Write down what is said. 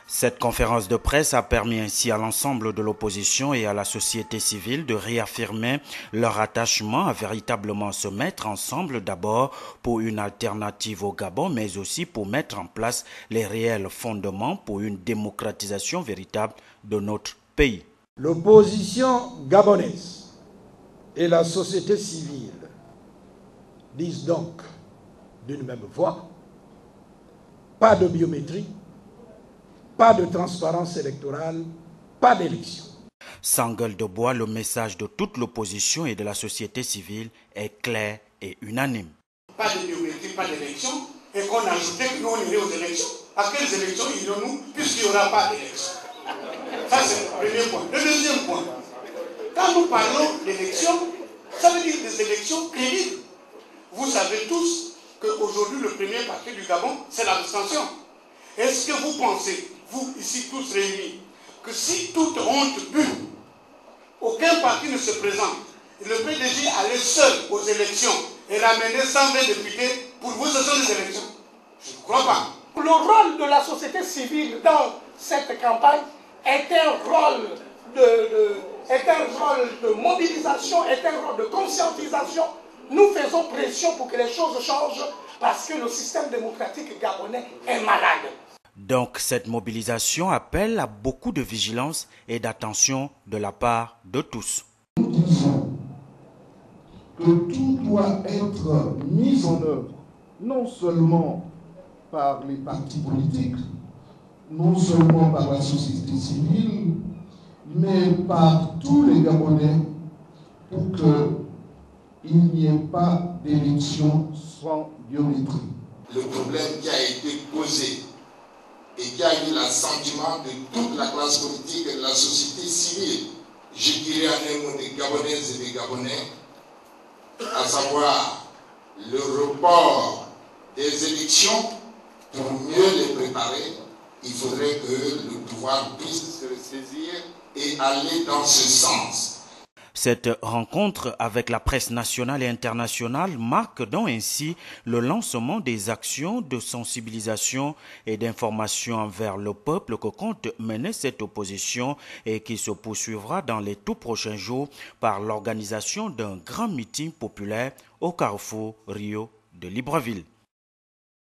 Cette conférence de presse a permis ainsi à l'ensemble de l'opposition et à la société civile de réaffirmer leur attachement à véritablement se mettre ensemble d'abord pour une alternative au Gabon, mais aussi pour mettre en place les réels fondements pour une démocratisation véritable de notre pays. L'opposition gabonaise et la société civile disent donc d'une même voix, pas de biométrie, pas de transparence électorale, pas d'élection. Sans gueule de bois, le message de toute l'opposition et de la société civile est clair et unanime. Pas de biométrie, pas d'élection, et qu'on ajoutait que nous on irait aux élections. À quelles élections irons-nous puisqu'il n'y aura pas d'élection? Ça c'est le premier point. Le deuxième point, quand nous parlons d'élections, ça veut dire des élections crédibles. Vous savez tous qu'aujourd'hui le premier parti du Gabon, c'est l'abstention. Est-ce que vous pensez, vous ici tous réunis, que si toute honte pue, aucun parti ne se présente, et le PDG allait seul aux élections et ramener 120 députés, pour vous ce sont des élections? Je ne crois pas. Le rôle de la société civile dans cette campagne est un rôle de mobilisation, est un rôle de conscientisation. Nous faisons pression pour que les choses changent parce que le système démocratique gabonais est malade. Donc cette mobilisation appelle à beaucoup de vigilance et d'attention de la part de tous. Nous disons que tout doit être mis en œuvre, non seulement par les partis politiques, non seulement par la société civile, mais par tous les Gabonais pour qu'il n'y ait pas d'élection sans biométrie. Le problème qui a été posé et qui a eu l'assentiment de toute la classe politique et de la société civile, je dirais en un mot des Gabonaises et des Gabonais, à savoir le report des élections. Pour mieux les préparer, il faudrait que le pouvoir puisse se saisir et aller dans ce sens. Cette rencontre avec la presse nationale et internationale marque donc ainsi le lancement des actions de sensibilisation et d'information envers le peuple que compte mener cette opposition et qui se poursuivra dans les tout prochains jours par l'organisation d'un grand meeting populaire au carrefour Rio de Libreville.